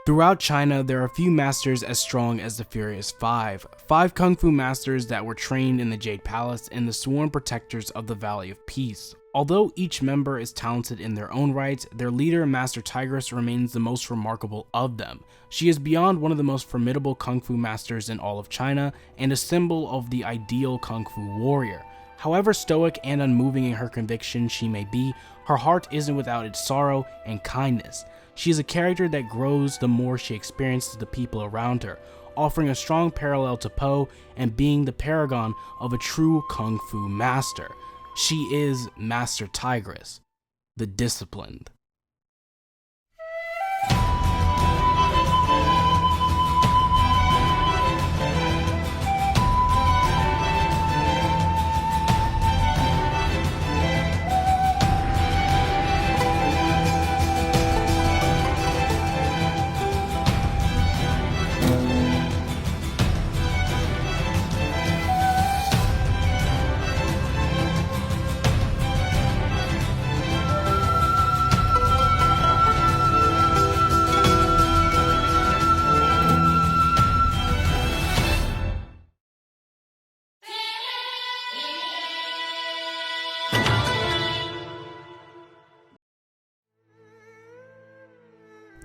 Throughout China, there are few masters as strong as the Furious Five Kung Fu masters that were trained in the Jade Palace and the sworn protectors of the Valley of Peace. Although each member is talented in their own right, their leader, Master Tigress, remains the most remarkable of them. She is beyond one of the most formidable Kung Fu masters in all of China and a symbol of the ideal Kung Fu warrior. However stoic and unmoving in her conviction she may be, her heart isn't without its sorrow and kindness. She is a character that grows the more she experiences the people around her, offering a strong parallel to Po and being the paragon of a true Kung Fu master. She is Master Tigress, the Disciplined.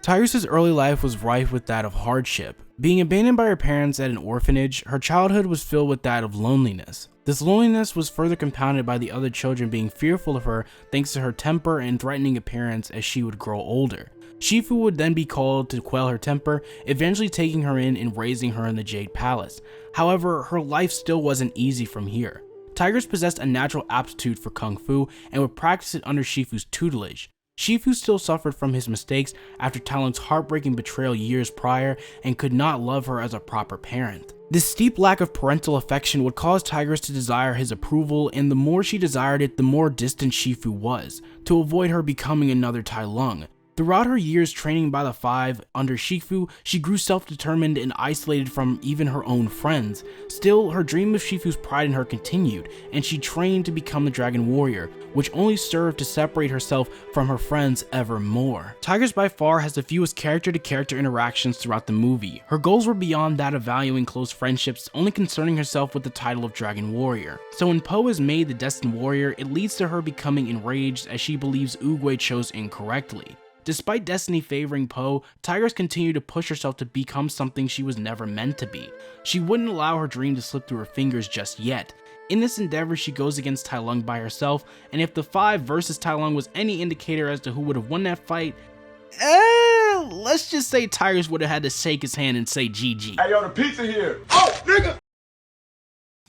Tigress's early life was rife with that of hardship. Being abandoned by her parents at an orphanage, her childhood was filled with that of loneliness. This loneliness was further compounded by the other children being fearful of her thanks to her temper and threatening appearance as she would grow older. Shifu would then be called to quell her temper, eventually taking her in and raising her in the Jade Palace. However, her life still wasn't easy from here. Tigress possessed a natural aptitude for Kung Fu and would practice it under Shifu's tutelage. Shifu still suffered from his mistakes after Tai Lung's heartbreaking betrayal years prior and could not love her as a proper parent. This steep lack of parental affection would cause Tigress to desire his approval, and the more she desired it, the more distant Shifu was, to avoid her becoming another Tai Lung. Throughout her years training by the Five under Shifu, she grew self-determined and isolated from even her own friends. Still, her dream of Shifu's pride in her continued, and she trained to become the Dragon Warrior, which only served to separate herself from her friends ever more. Tigress by far has the fewest character-to-character interactions throughout the movie. Her goals were beyond that of valuing close friendships, only concerning herself with the title of Dragon Warrior. So when Po is made the Destined Warrior, it leads to her becoming enraged as she believes Oogway chose incorrectly. Despite destiny favoring Po, Tigress continued to push herself to become something she was never meant to be. She wouldn't allow her dream to slip through her fingers just yet. In this endeavor, she goes against Tai Lung by herself, and if the Five versus Tai Lung was any indicator as to who would have won that fight, let's just say Tigress would have had to shake his hand and say GG. Hey yo, the pizza here. Oh, nigga!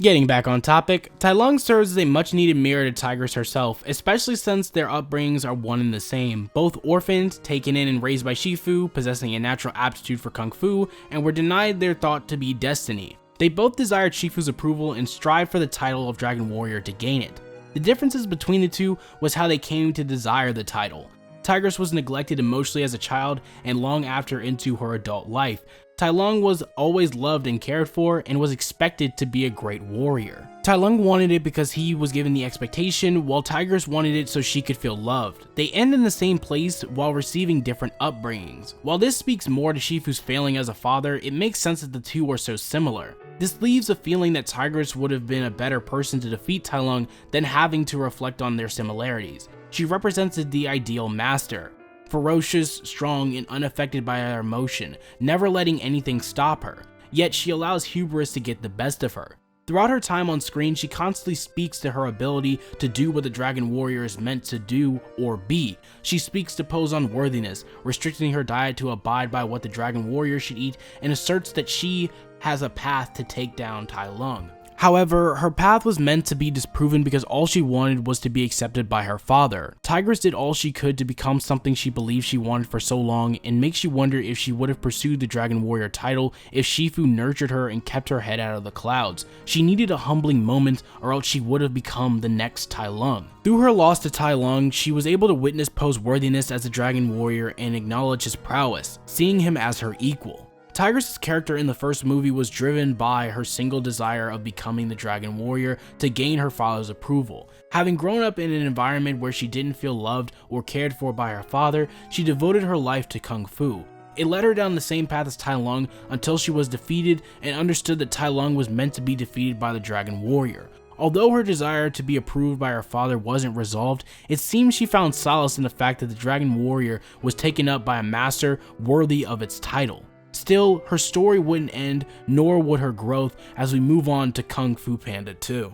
Getting back on topic, Tai Lung serves as a much needed mirror to Tigress herself, especially since their upbringings are one and the same. Both orphaned, taken in and raised by Shifu, possessing a natural aptitude for Kung Fu, and were denied their thought to be destiny. They both desired Shifu's approval and strived for the title of Dragon Warrior to gain it. The differences between the two was how they came to desire the title. Tigress was neglected emotionally as a child and long after into her adult life. Tai Lung was always loved and cared for and was expected to be a great warrior. Tai Lung wanted it because he was given the expectation, while Tigress wanted it so she could feel loved. They end in the same place while receiving different upbringings. While this speaks more to Shifu's failing as a father, it makes sense that the two are so similar. This leaves a feeling that Tigress would have been a better person to defeat Tai Lung than having to reflect on their similarities. She represented the ideal master. Ferocious, strong, and unaffected by her emotion, never letting anything stop her. Yet she allows hubris to get the best of her. Throughout her time on screen, she constantly speaks to her ability to do what the Dragon Warrior is meant to do or be. She speaks to Po's unworthiness, restricting her diet to abide by what the Dragon Warrior should eat, and asserts that she has a path to take down Tai Lung. However, her path was meant to be disproven because all she wanted was to be accepted by her father. Tigress did all she could to become something she believed she wanted for so long, and makes you wonder if she would have pursued the Dragon Warrior title if Shifu nurtured her and kept her head out of the clouds. She needed a humbling moment, or else she would have become the next Tai Lung. Through her loss to Tai Lung, she was able to witness Po's worthiness as a Dragon Warrior and acknowledge his prowess, seeing him as her equal. Tigress's character in the first movie was driven by her single desire of becoming the Dragon Warrior to gain her father's approval. Having grown up in an environment where she didn't feel loved or cared for by her father, she devoted her life to Kung Fu. It led her down the same path as Tai Lung until she was defeated and understood that Tai Lung was meant to be defeated by the Dragon Warrior. Although her desire to be approved by her father wasn't resolved, it seems she found solace in the fact that the Dragon Warrior was taken up by a master worthy of its title. Still, her story wouldn't end, nor would her growth, as we move on to Kung Fu Panda 2.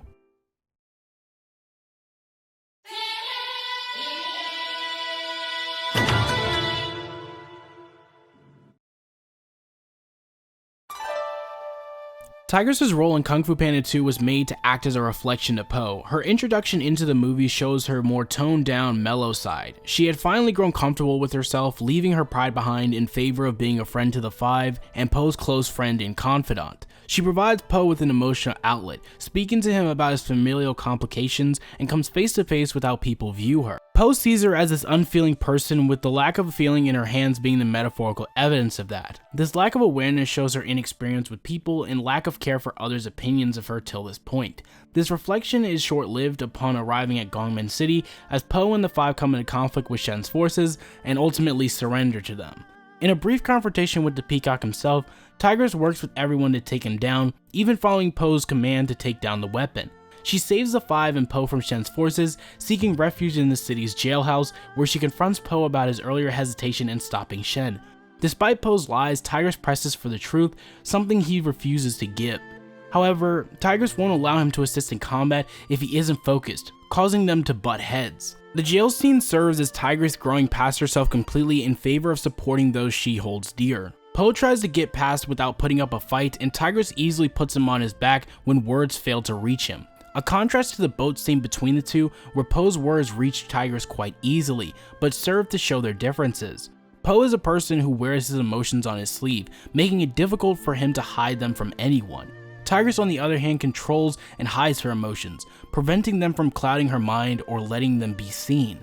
Tigress's role in Kung Fu Panda 2 was made to act as a reflection to Po. Her introduction into the movie shows her more toned down, mellow side. She had finally grown comfortable with herself, leaving her pride behind in favor of being a friend to the Five and Po's close friend and confidant. She provides Po with an emotional outlet, speaking to him about his familial complications, and comes face to face with how people view her. Po sees her as this unfeeling person, with the lack of feeling in her hands being the metaphorical evidence of that. This lack of awareness shows her inexperience with people and lack of care for others' opinions of her till this point. This reflection is short-lived upon arriving at Gongmen City, as Po and the Five come into conflict with Shen's forces and ultimately surrender to them. In a brief confrontation with the Peacock himself, Tigress works with everyone to take him down, even following Po's command to take down the weapon. She saves the Five and Po from Shen's forces, seeking refuge in the city's jailhouse, where she confronts Po about his earlier hesitation in stopping Shen. Despite Po's lies, Tigress presses for the truth, something he refuses to give. However, Tigress won't allow him to assist in combat if he isn't focused, causing them to butt heads. The jail scene serves as Tigress growing past herself completely in favor of supporting those she holds dear. Po tries to get past without putting up a fight, and Tigress easily puts him on his back when words fail to reach him. A contrast to the boat scene between the two, where Po's words reach Tigress quite easily, but serve to show their differences. Po is a person who wears his emotions on his sleeve, making it difficult for him to hide them from anyone. Tigress, on the other hand, controls and hides her emotions, preventing them from clouding her mind or letting them be seen.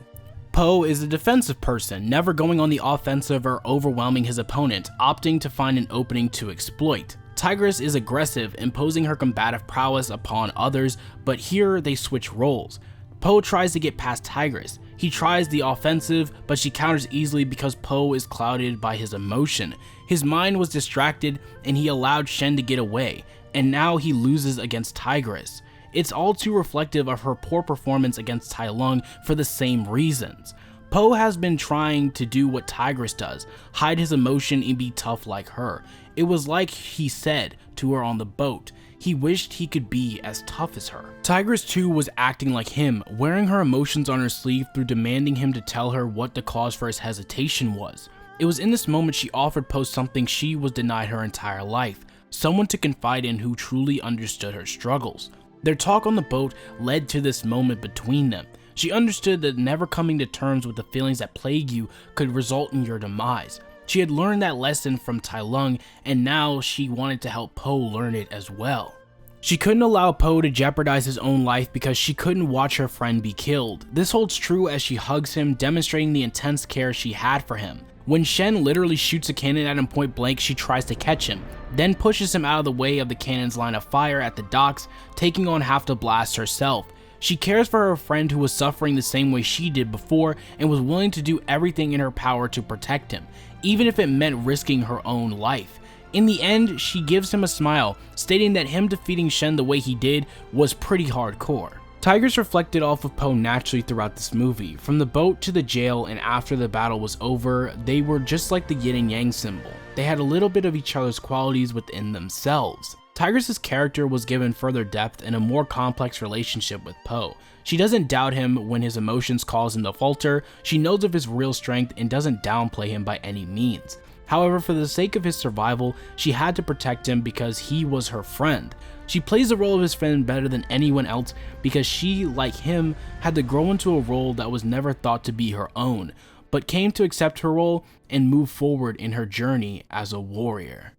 Po is a defensive person, never going on the offensive or overwhelming his opponent, opting to find an opening to exploit. Tigress is aggressive, imposing her combative prowess upon others, but here they switch roles. Po tries to get past Tigress. He tries the offensive, but she counters easily because Po is clouded by his emotion. His mind was distracted and he allowed Shen to get away, and now he loses against Tigress. It's all too reflective of her poor performance against Tai Lung for the same reasons. Po has been trying to do what Tigress does, hide his emotion and be tough like her. It was like he said to her on the boat, he wished he could be as tough as her. Tigress too was acting like him, wearing her emotions on her sleeve through demanding him to tell her what the cause for his hesitation was. It was in this moment she offered Po something she was denied her entire life, someone to confide in who truly understood her struggles. Their talk on the boat led to this moment between them. She understood that never coming to terms with the feelings that plague you could result in your demise. She had learned that lesson from Tai Lung, and now she wanted to help Po learn it as well. She couldn't allow Po to jeopardize his own life because she couldn't watch her friend be killed. This holds true as she hugs him, demonstrating the intense care she had for him. When Shen literally shoots a cannon at him point blank, she tries to catch him, then pushes him out of the way of the cannon's line of fire at the docks, taking on half the blast herself. She cares for her friend who was suffering the same way she did before and was willing to do everything in her power to protect him, even if it meant risking her own life. In the end, she gives him a smile, stating that him defeating Shen the way he did was pretty hardcore. Tigress reflected off of Po naturally throughout this movie. From the boat to the jail and after the battle was over, they were just like the yin and yang symbol. They had a little bit of each other's qualities within themselves. Tigress's character was given further depth and a more complex relationship with Po. She doesn't doubt him when his emotions cause him to falter, she knows of his real strength and doesn't downplay him by any means. However, for the sake of his survival, she had to protect him because he was her friend. She plays the role of his friend better than anyone else because she, like him, had to grow into a role that was never thought to be her own, but came to accept her role and move forward in her journey as a warrior.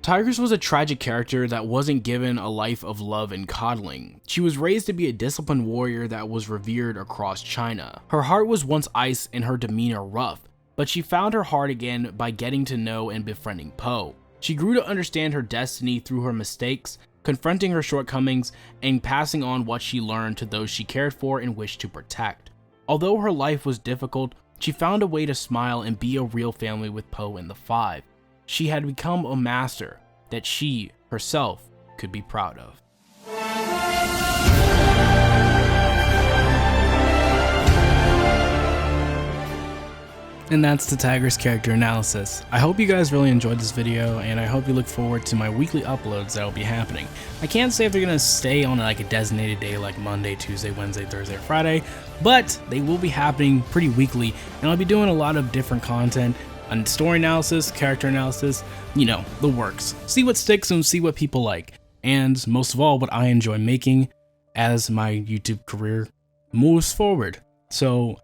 Tigress was a tragic character that wasn't given a life of love and coddling. She was raised to be a disciplined warrior that was revered across China. Her heart was once ice and her demeanor rough, but she found her heart again by getting to know and befriending Po. She grew to understand her destiny through her mistakes, confronting her shortcomings and passing on what she learned to those she cared for and wished to protect. Although her life was difficult, she found a way to smile and be a real family with Po and the Five. She had become a master that she, herself, could be proud of. And that's the Tigress character analysis. I hope you guys really enjoyed this video, and I hope you look forward to my weekly uploads that will be happening. I can't say if they're going to stay on like a designated day like Monday, Tuesday, Wednesday, Thursday, or Friday, but they will be happening pretty weekly, and I'll be doing a lot of different content, and story analysis, character analysis, you know, the works. See what sticks and see what people like, and most of all, what I enjoy making as my YouTube career moves forward. So,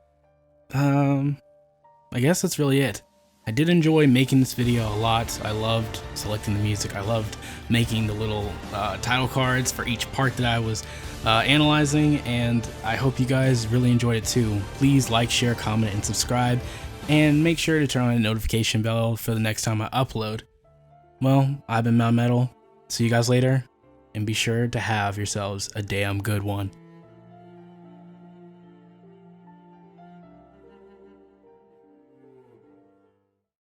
I guess that's really it. I did enjoy making this video a lot. I loved selecting the music. I loved making the little title cards for each part that I was analyzing, and I hope you guys really enjoyed it too. Please like, share, comment, and subscribe, and make sure to turn on the notification bell for the next time I upload. Well, I've been Mount Metal. See you guys later, and be sure to have yourselves a damn good one.